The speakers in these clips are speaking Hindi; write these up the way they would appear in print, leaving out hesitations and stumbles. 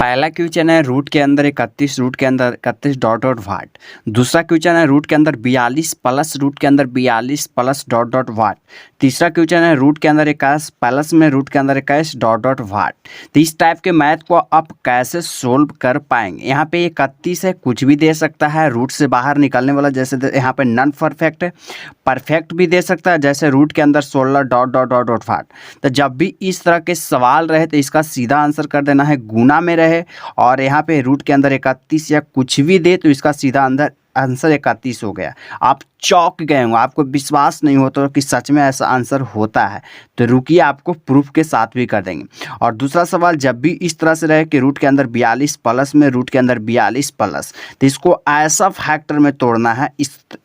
पहला क्वेश्चन है रूट के अंदर 31 रूट के अंदर 31 डॉट डॉट वाट। दूसरा क्वेश्चन है रूट के अंदर 42 प्लस रूट के अंदर 42 प्लस डॉट डॉट वाट। तीसरा क्वेश्चन है रूट के अंदर 21 प्लस में रूट के अंदर 21 डॉट डॉट वाट। तो इस टाइप के मैथ को आप कैसे सोल्व कर पाएंगे। यहाँ पे 31 है, कुछ भी दे सकता है रूट से बाहर निकलने वाला, जैसे यहाँ पे नॉन परफेक्ट है, परफेक्ट भी दे सकता है जैसे रूट के अंदर 16 डॉट डॉट डॉट डॉट वाट। तो जब भी इस तरह के सवाल रहे तो इसका सीधा आंसर कर देना है गुना में रहे, और यहाँ पे रूट के अंदर 31 या कुछ भी दे तो इसका सीधा आंसर 31 हो गया। आप चौंक गए होंगे, आपको विश्वास नहीं होता कि सच में ऐसा आंसर होता है, तो रुकिए आपको प्रूफ के साथ भी कर देंगे। और दूसरा सवाल जब भी इस तरह से रहे कि रूट के अंदर 42 प्लस में रूट के अंदर 42 प्लस, तो इसको ऐसा फैक्टर में तोड़ना है।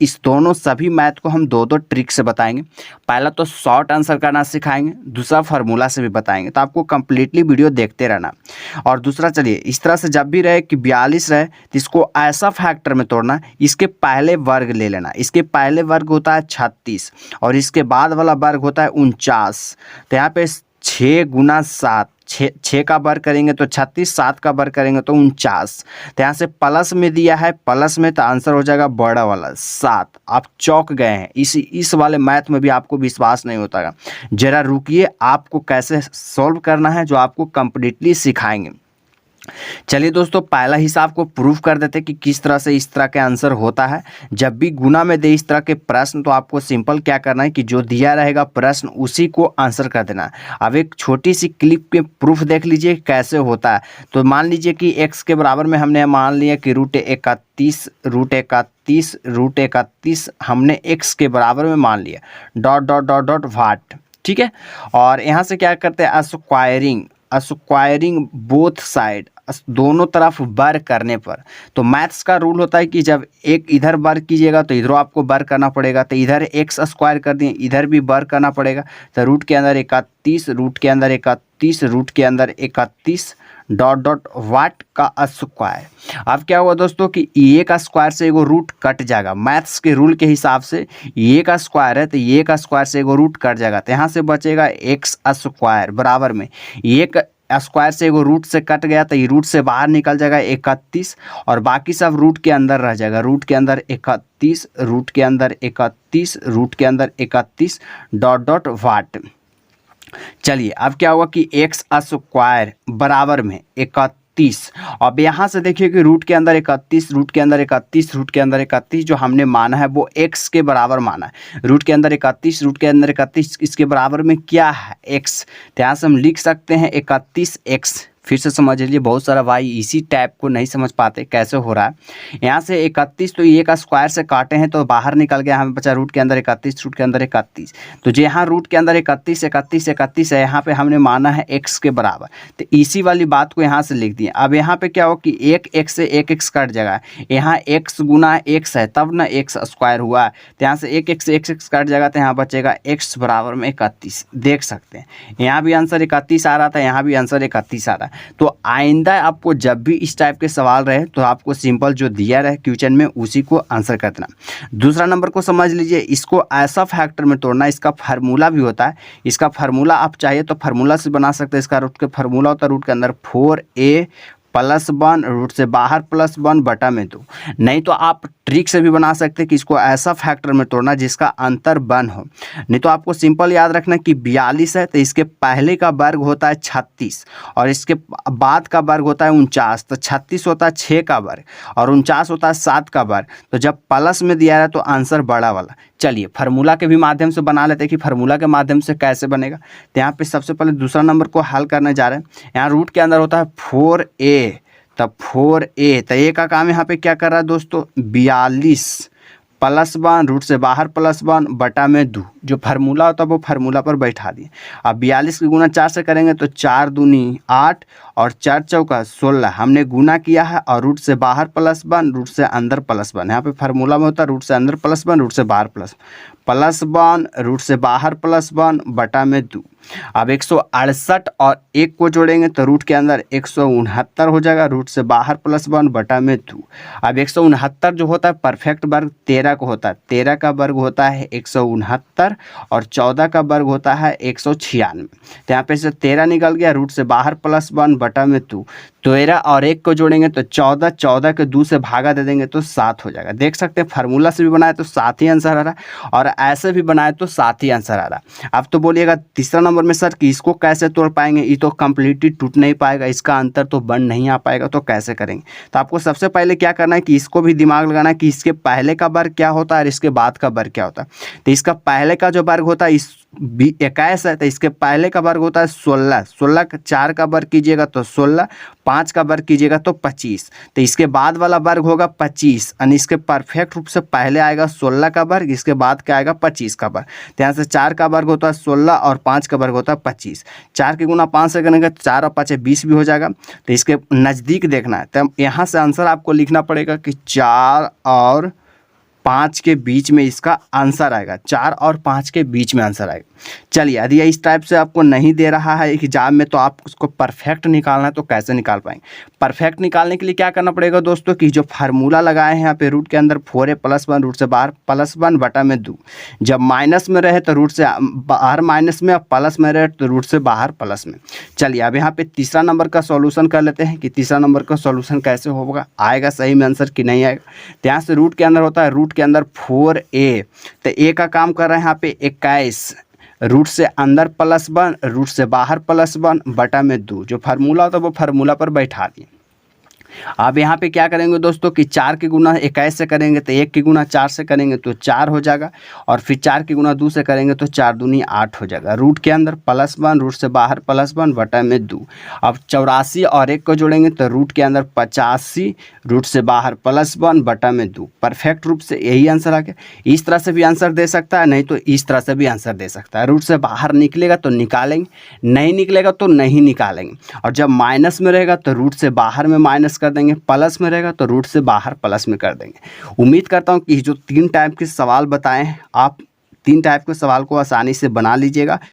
इस दोनों सभी मैथ को हम दो ट्रिक से बताएंगे। पहला तो शॉर्ट आंसर करना सिखाएंगे, दूसरा फार्मूला से भी बताएंगे, तो आपको कंप्लीटली वीडियो देखते रहना। और दूसरा चलिए इस तरह से जब भी रहे कि 42 रहे तो इसको ऐसा फैक्टर में तोड़ना, इसके पहले वर्ग ले लेना। इसके पहले वर्ग होता है 36 और इसके बाद वाला वर्ग होता है 49। तो यहाँ पे 6 गुना 7, 6 का वर्ग करेंगे तो 36, 7 का वर्ग करेंगे तो 49। तो यहाँ से प्लस में दिया है, प्लस में तो आंसर हो जाएगा बड़ा वाला 7। आप चौंक गए हैं, इस वाले मैथ में भी आपको विश्वास नहीं होता। जरा रुकिए, आपको कैसे सॉल्व करना है जो आपको कंप्लीटली सिखाएंगे। चलिए दोस्तों, पहला हिसाब को प्रूफ कर देते कि किस तरह से इस तरह के आंसर होता है। जब भी गुना में दे इस तरह के प्रश्न तो आपको सिंपल क्या करना है कि जो दिया रहेगा प्रश्न उसी को आंसर कर देना। अब एक छोटी सी क्लिप के प्रूफ देख लीजिए कैसे होता है। तो मान लीजिए कि x के बराबर में हमने मान लिया कि रूट 31 हमने x के बराबर में मान लिया डॉट डॉट डॉट डॉट वाट, ठीक है। और यहाँ से क्या करते हैं, स्क्वायरिंग बोथ साइड, दोनों तरफ वर्ग करने पर। तो मैथ्स का रूल होता है कि जब एक इधर वर्ग कीजिएगा तो इधरों आपको वर्ग करना पड़ेगा। तो इधर एक्स स्क्वायर कर दिए, इधर भी वर्ग करना पड़ेगा। तो रूट के अंदर 31 रूट के अंदर 31 रूट के अंदर 31 डॉट डॉट वाट का स्क्वायर। अब क्या हुआ दोस्तों कि ये का स्क्वायर से एगो रूट कट जाएगा। मैथ्स के रूल के हिसाब से ये का स्क्वायर है तो ये का स्क्वायर से एगो रूट कट जाएगा। तो यहाँ से बचेगा एक्स स्क्वायर बराबर में ये स्क्वायर से एगो रूट से कट गया तो ये रूट से बाहर निकल जाएगा 31 और बाकी सब रूट के अंदर रह जाएगा। रूट के अंदर 31 रूट के अंदर 31 रूट के अंदर 31 डॉट डॉट वाट। चलिए अब क्या हुआ कि एक्स स्क्वायर बराबर में 31। अब यहाँ से देखिए कि रूट के अंदर 31 रूट के अंदर 31 रूट के अंदर 31 जो हमने माना है वो x के बराबर माना है। रूट के अंदर 31 रूट के अंदर 31 इसके बराबर में क्या है, x। तो यहाँ से हम लिख सकते हैं 31x। फिर से समझ लीजिए, बहुत सारा भाई इसी टाइप को नहीं समझ पाते कैसे हो रहा है। यहाँ से 31 तो ये का स्क्वायर से काटे हैं तो बाहर निकल गया, हमें बचा रूट के अंदर 31 रूट के अंदर 31। तो जो यहाँ रूट के अंदर 31 है, यहाँ पे हमने माना है x के बराबर, तो इसी वाली बात को यहाँ से लिख दिए। अब यहाँ पे क्या हो कि एक x से एक x कट जाएगा, यहाँ x गुना x है तब ना x स्क्वायर हुआ है। तो यहाँ से एक x से एक x कट जाएगा तो यहाँ बचेगा x बराबर में 31। देख सकते हैं यहाँ भी आंसर 31 आ रहा था, यहाँ भी आंसर 31 आ रहा है। तो आइंदा आपको जब भी इस टाइप के सवाल रहे तो आपको सिंपल जो दिया रहे क्वेश्चन में उसी को आंसर कर देना। दूसरा नंबर को समझ लीजिए, इसको ऐसा फैक्टर में तोड़ना, इसका फार्मूला भी होता है। इसका फार्मूला आप चाहिए तो फार्मूला से बना सकते हैं। इसका रूट के फार्मूला होता है रूट के अंदर 4a प्लस 1 रूट से बाहर प्लस 1 बटा में 2। नहीं तो आप ट्रिक से भी बना सकते हैं कि इसको ऐसा फैक्टर में तोड़ना जिसका अंतर 1 हो। नहीं तो आपको सिंपल याद रखना कि 42 है तो इसके पहले का वर्ग होता है 36 और इसके बाद का वर्ग होता है 49। तो 36 होता है 6 का वर्ग और 49 होता है 7 का वर्ग। तो जब प्लस में दिया है तो आंसर बड़ा वाला। चलिए फार्मूला के भी माध्यम से बना लेते हैं कि फार्मूला के माध्यम से कैसे बनेगा। तो यहाँ पे सबसे पहले दूसरा नंबर को हल करने जा रहे हैं। यहाँ रूट के अंदर होता है 4a, तब 4a तो ए का काम यहाँ पे क्या कर रहा है दोस्तों, 42 प्लस 1 रूट से बाहर प्लस 1 बटा में 2। जो फार्मूला होता है वो फार्मूला पर बैठा दिए। अब 42 की गुना 4 से करेंगे तो 4 दूनी 8 और 4 चौका 16 हमने गुना किया है और रूट से बाहर प्लस 1 रूट से अंदर प्लस 1। यहाँ पे फार्मूला में होता है रूट से अंदर प्लस 1 रूट से बाहर प्लस 1 रूट से बाहर प्लस 1 बटा में 2। अब 168 और 1 को जोड़ेंगे तो रूट के अंदर 169 हो जाएगा, रूट से बाहर प्लस 1 बटा में 2। अब 169 जो होता है परफेक्ट वर्ग 13 को होता है, 13 का वर्ग होता है 169 और 14 का वर्ग होता है 196। तो यहाँ पे से 13 निकल गया, रूट से बाहर प्लस 1 बटा में 2। 13 और 1 को जोड़ेंगे तो 14, 14 के 2 से भागा दे देंगे तो 7 हो जाएगा। देख सकते हैं फार्मूला से भी बनाए तो 7 ही आंसर आ रहा है और ऐसे भी बनाए तो 7 ही आंसर आ रहा है। अब तो बोलिएगा तीसरा नंबर में सर कि इसको कैसे तोड़ पाएंगे, ये तो कम्प्लीटली टूट नहीं पाएगा, इसका अंतर तो बन नहीं आ पाएगा, तो कैसे करेंगे। तो आपको सबसे पहले क्या करना है कि इसको भी दिमाग लगाना है कि इसके पहले का वर्ग क्या होता है और इसके बाद का वर्ग क्या होता है। तो इसका पहले का जो वर्ग होता है इस 21 है, तो इसके पहले का वर्ग होता है 16, 16 का 4 का वर्ग कीजिएगा तो 16, 5 का वर्ग कीजिएगा तो 25। तो इसके बाद वाला वर्ग होगा 25 और इसके परफेक्ट रूप से पहले आएगा 16 का वर्ग, इसके बाद क्या आएगा 25 का वर्ग। तो यहाँ से 4 का वर्ग होता है 16 और 5 का वर्ग होता है 25। 4 के गुना 5 से करेंगे तो 4 और 5 20 भी हो जाएगा। तो इसके नज़दीक देखना है, तो यहाँ से आंसर आपको लिखना पड़ेगा कि 4 और 5 के बीच में इसका आंसर आएगा, 4 और 5 के बीच में आंसर आएगा। चलिए यदि इस टाइप से आपको नहीं दे रहा है एग्जाम में तो आप उसको परफेक्ट निकालना है, तो कैसे निकाल पाएंगे। परफेक्ट निकालने के लिए क्या करना पड़ेगा दोस्तों कि जो फार्मूला लगाए हैं यहाँ पे रूट के अंदर 4a + 1 रूट से बाहर +1 बटा में 2, जब माइनस में रहे तो रूट से बाहर माइनस में, और प्लस में रहे तो रूट से बाहर प्लस में। चलिए अब यहाँ पे तीसरा नंबर का सॉल्यूशन कर लेते हैं कि तीसरा नंबर का सॉल्यूशन कैसे होगा, आएगा सही में आंसर कि नहीं आएगा। तो यहाँ से रूट के अंदर होता है, रूट के अंदर 4a, तो a का काम कर रहे हैं यहाँ पे 21, रूट से अंदर +1 रूट से बाहर +1 बटा में 2, जो फार्मूला होता है वो फार्मूला पर बैठा दिए। अब यहाँ पे क्या करेंगे दोस्तों कि 4 के गुना 21 से करेंगे तो 1 के गुना 4 से करेंगे तो 4 हो जाएगा, और फिर 4 के गुना 2 से करेंगे तो 4 दूनी 8 हो जाएगा। रूट के अंदर +1 रूट से बाहर +1 बटा में 2। अब 84 और 1 को जोड़ेंगे तो रूट के अंदर 85 रूट से बाहर +1 बटा में 2। परफेक्ट रूप से यही आंसर आ गया। इस तरह से भी आंसर दे सकता है, नहीं तो इस तरह से भी आंसर दे सकता है। रूट से बाहर निकलेगा तो निकालेंगे, नहीं निकलेगा तो नहीं निकालेंगे, और जब माइनस में रहेगा तो रूट से बाहर में माइनस कर देंगे, प्लस में रहेगा तो रूट से बाहर प्लस में कर देंगे। उम्मीद करता हूं कि जो 3 टाइप के सवाल बताए हैं आप 3 टाइप के सवाल को आसानी से बना लीजिएगा।